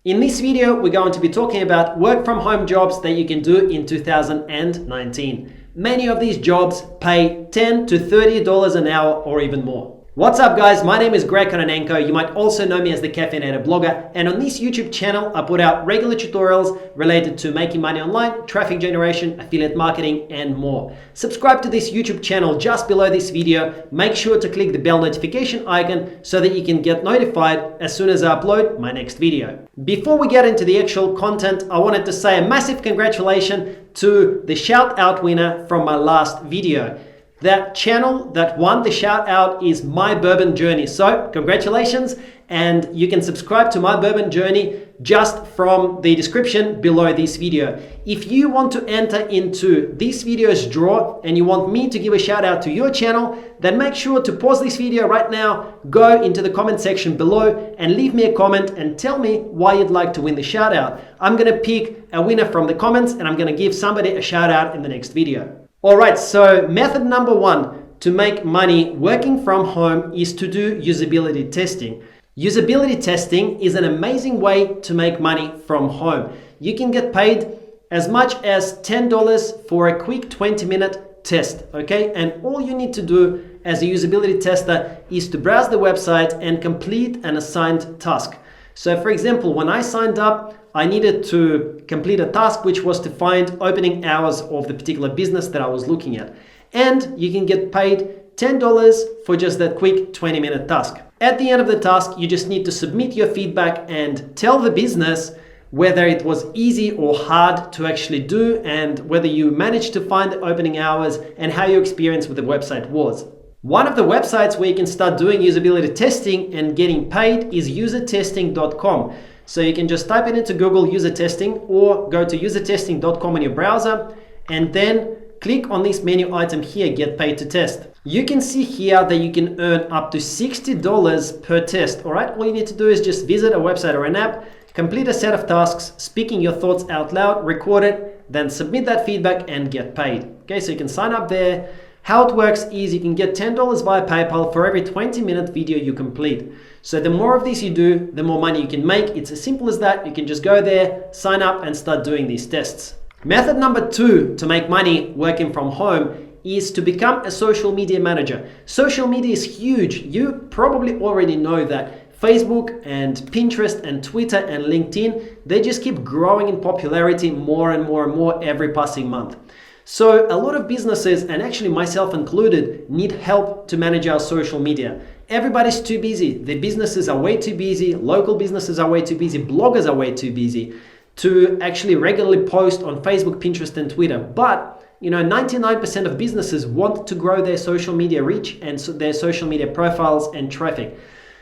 In this video, we're going to be talking about work from home jobs that you can do in 2019. Many of these jobs pay $10 to $30 an hour or even more. What's up guys, my name is Greg Kononenko. You might also know me as the Caffeinated blogger, and on this YouTube channel I put out regular tutorials related to making money online, traffic generation, affiliate marketing and more. Subscribe to this YouTube channel just below this video. Make sure to click the bell notification icon so that you can get notified as soon as I upload my next video. Before we get into the actual content, I wanted to say a massive congratulations to the shout out winner from my last video. That channel that won the shout out is My Bourbon Journey. So congratulations, and you can subscribe to My Bourbon Journey just from the description below this video. If you want to enter into this video's draw and you want me to give a shout out to your channel, then make sure to pause this video right now, go into the comment section below and leave me a comment and tell me why you'd like to win the shout out. I'm gonna pick a winner from the comments and I'm gonna give somebody a shout out in the next video. Alright, so method number one to make money working from home is to do usability testing. Usability testing is an amazing way to make money from home. You can get paid as much as $10 for a quick 20-minute test, okay? And all you need to do as a usability tester is to browse the website and complete an assigned task. So for example, when I signed up, I needed to complete a task which was to find opening hours of the particular business that I was looking at. And you can get paid $10 for just that quick 20-minute task. At the end of the task, you just need to submit your feedback and tell the business whether it was easy or hard to actually do and whether you managed to find the opening hours and how your experience with the website was. One of the websites where you can start doing usability testing and getting paid is usertesting.com. So you can just type it into Google user testing or go to usertesting.com in your browser and then click on this menu item here, get paid to test. You can see here that you can earn up to $60 per test. All right, all you need to do is just visit a website or an app, complete a set of tasks, speaking your thoughts out loud, record it, then submit that feedback and get paid. Okay, so you can sign up there. How it works is you can get $10 via PayPal for every 20-minute video you complete. So the more of this you do, the more money you can make. It's as simple as that. You can just go there, sign up and start doing these tests. Method number two to make money working from home is to become a social media manager. Social media is huge. You probably already know that. Facebook and Pinterest and Twitter and LinkedIn, they just keep growing in popularity more and more and more every passing month. So a lot of businesses, and actually myself included, need help to manage our social media. Everybody's too busy. The businesses are way too busy. Local businesses are way too busy. Bloggers are way too busy to actually regularly post on Facebook, Pinterest, and Twitter. But 99% of businesses want to grow their social media reach and their social media profiles and traffic.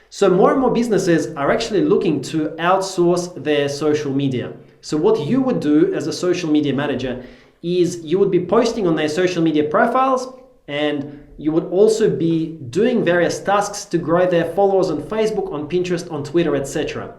So more and more businesses are actually looking to outsource their social media. So what you would do as a social media manager is you would be posting on their social media profiles, and you would also be doing various tasks to grow their followers on Facebook, on Pinterest, on Twitter, etc.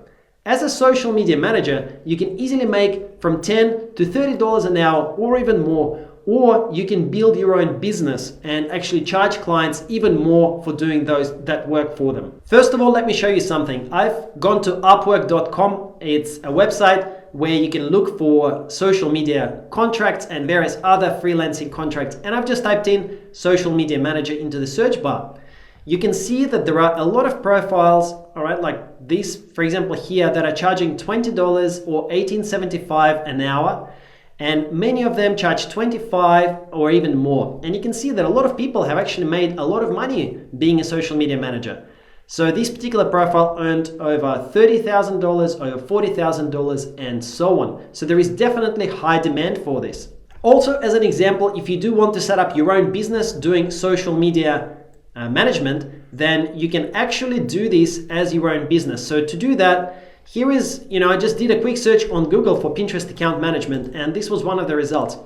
As a social media manager, you can easily make from $10 to $30 an hour or even more, or you can build your own business and actually charge clients even more for doing that work for them. First of all, let me show you something. I've gone to upwork.com. It's a website where you can look for social media contracts and various other freelancing contracts. And I've just typed in social media manager into the search bar. You can see that there are a lot of profiles, all right, like this, for example, here that are charging $20 or $18.75 an hour. And many of them charge $25 or even more. And you can see that a lot of people have actually made a lot of money being a social media manager. So this particular profile earned over $30,000, over $40,000 and so on. So there is definitely high demand for this. Also, as an example, if you do want to set up your own business doing social media management, then you can actually do this as your own business. So to do that, here is, I just did a quick search on Google for Pinterest account management, and this was one of the results.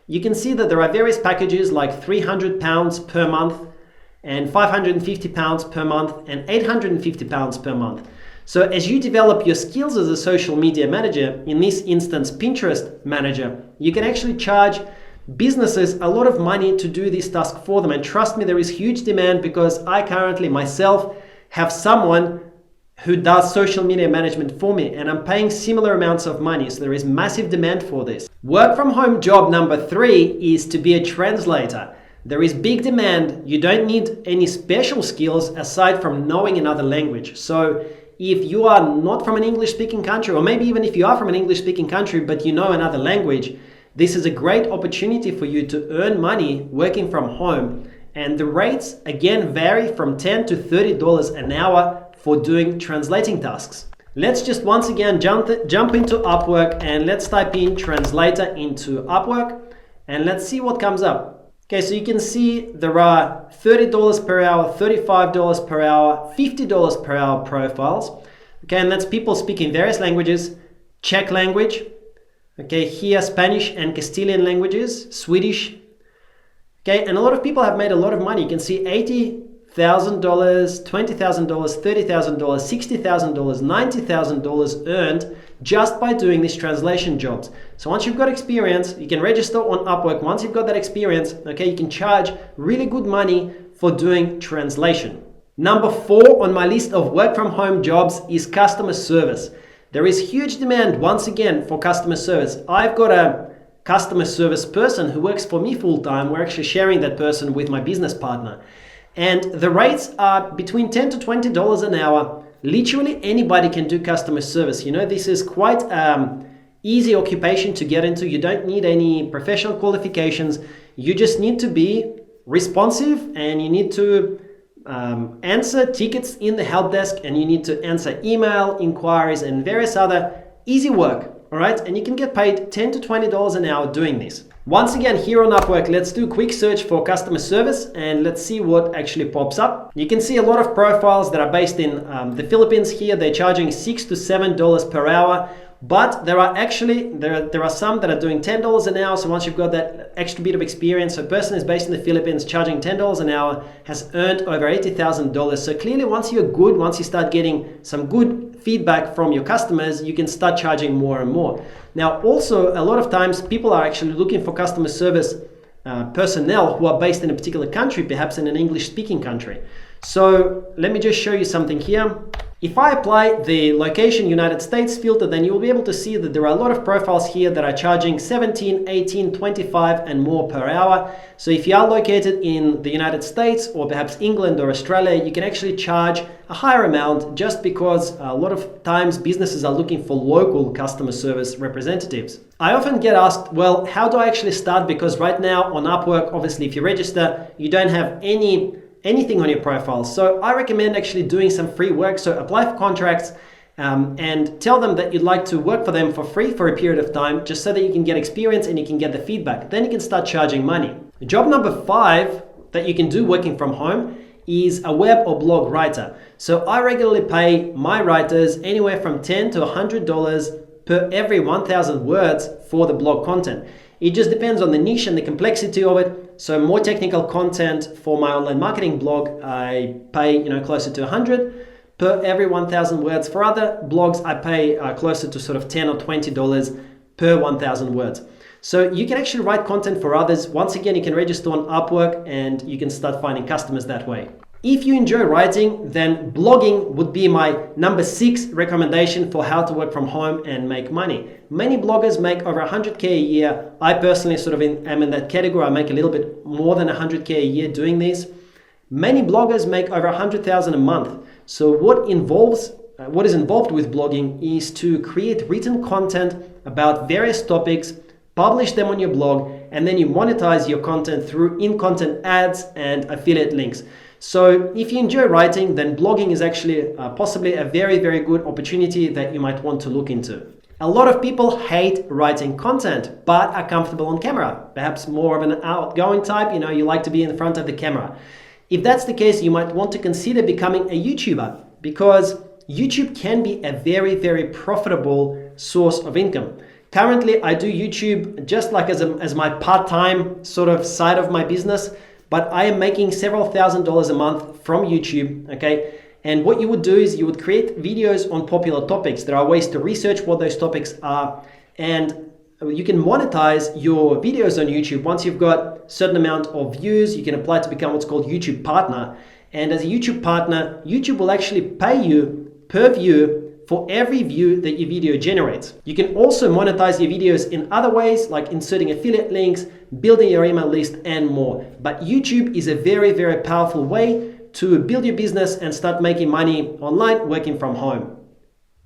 You can see that there are various packages like £300 per month, and £550 per month and £850 per month. So as you develop your skills as a social media manager, in this instance Pinterest manager, you can actually charge businesses a lot of money to do this task for them. And trust me, there is huge demand because I currently myself have someone who does social media management for me, and I'm paying similar amounts of money. So there is massive demand for this. Work from home job number 3 is to be a translator. There is big demand. You don't need any special skills aside from knowing another language. So if you are not from an English speaking country, or maybe even if you are from an English speaking country but you know another language, this is a great opportunity for you to earn money working from home. And the rates again vary from $10 to $30 an hour for doing translating tasks. Let's just once again jump into Upwork, and let's type in translator into Upwork, and let's see what comes up. Okay, so you can see there are $30 per hour, $35 per hour, $50 per hour profiles. Okay, and that's people speaking various languages. Czech language, okay, here Spanish and Castilian languages, Swedish. Okay, and a lot of people have made a lot of money. You can see $80,000, $20,000, $30,000, $60,000, $90,000 earned just by doing these translation jobs. So once you've got experience, you can register on Upwork. Once you've got that experience, okay, you can charge really good money for doing translation. Number 4 on my list of work from home jobs is customer service. There is huge demand once again for customer service. I've got a customer service person who works for me full-time. We're actually sharing that person with my business partner. And the rates are between $10 to $20 an hour. Literally anybody can do customer service. You know, this is quite easy occupation to get into. You don't need any professional qualifications. You just need to be responsive, and you need to answer tickets in the help desk, and you need to answer email inquiries and various other easy work. All right, and you can get paid $10 to $20 an hour doing this. Once again, here on Upwork, let's do a quick search for customer service, and let's see what actually pops up. You can see a lot of profiles that are based in the Philippines here. They're charging $6 to $7 per hour, but there are some that are doing $10 an hour. So once you've got that extra bit of experience, a person is based in the Philippines charging $10 an hour has earned over $80,000. So clearly, once you're good, once you start getting some good feedback from your customers, you can start charging more and more. Now, also, a lot of times people are actually looking for customer service personnel who are based in a particular country, perhaps in an English-speaking country. So let me just show you something here. If I apply the location United States filter, then you'll be able to see that there are a lot of profiles here that are charging $17, $18, $25 and more per hour. So if you are located in the United States or perhaps England or Australia, you can actually charge a higher amount just because a lot of times businesses are looking for local customer service representatives. I often get asked, well, how do I actually start? Because right now on Upwork, obviously if you register, you don't have anything on your profile. So I recommend actually doing some free work. So apply for contracts and tell them that you'd like to work for them for free for a period of time, just so that you can get experience and you can get the feedback. Then you can start charging money. Job number 5 that you can do working from home is a web or blog writer. So I regularly pay my writers anywhere from $10 to $100 per every 1,000 words for the blog content. It just depends on the niche and the complexity of it. So more technical content for my online marketing blog, I pay closer to 100 per every 1,000 words. For other blogs, I pay closer to sort of $10 or $20 per 1,000 words. So you can actually write content for others. Once again, you can register on Upwork and you can start finding customers that way. If you enjoy writing, then blogging would be my number 6 recommendation for how to work from home and make money. Many bloggers make over 100K a year. I personally am in that category. I make a little bit more than 100K a year doing this. Many bloggers make over 100,000 a month. So what is involved with blogging is to create written content about various topics, publish them on your blog, and then you monetize your content through in-content ads and affiliate links. So if you enjoy writing, then blogging is actually possibly a very, very good opportunity that you might want to look into. A lot of people hate writing content, but are comfortable on camera. Perhaps more of an outgoing type, you like to be in front of the camera. If that's the case, you might want to consider becoming a YouTuber, because YouTube can be a very, very profitable source of income. Currently, I do YouTube just like as my part-time sort of side of my business, but I am making several $1,000s a month from YouTube, okay? And what you would do is you would create videos on popular topics. There are ways to research what those topics are, and you can monetize your videos on YouTube. Once you've got a certain amount of views, you can apply to become what's called YouTube partner. And as a YouTube partner, YouTube will actually pay you per view for every view that your video generates. You can also monetize your videos in other ways, like inserting affiliate links, building your email list, and more. But YouTube is a very, very powerful way to build your business and start making money online working from home.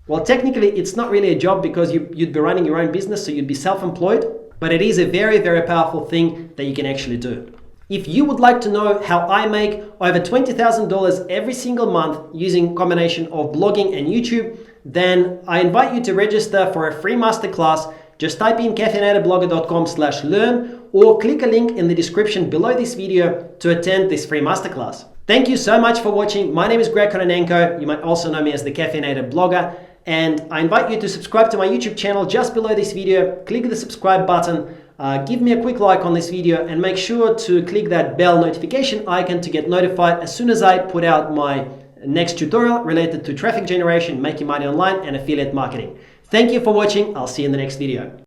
Well, technically, it's not really a job because you'd be running your own business, so you'd be self-employed, but it is a very, very powerful thing that you can actually do. If you would like to know how I make over $20,000 every single month using a combination of blogging and YouTube, then I invite you to register for a free masterclass. Just type in caffeinatedblogger.com/learn or click a link in the description below this video to attend this free masterclass. Thank you so much for watching. My name is Greg Kononenko. You might also know me as the Caffeinated blogger. And I invite you to subscribe to my YouTube channel just below this video. Click the subscribe button. Give me a quick like on this video and make sure to click that bell notification icon to get notified as soon as I put out my next tutorial related to traffic generation, making money online, and affiliate marketing. Thank you for watching. I'll see you in the next video.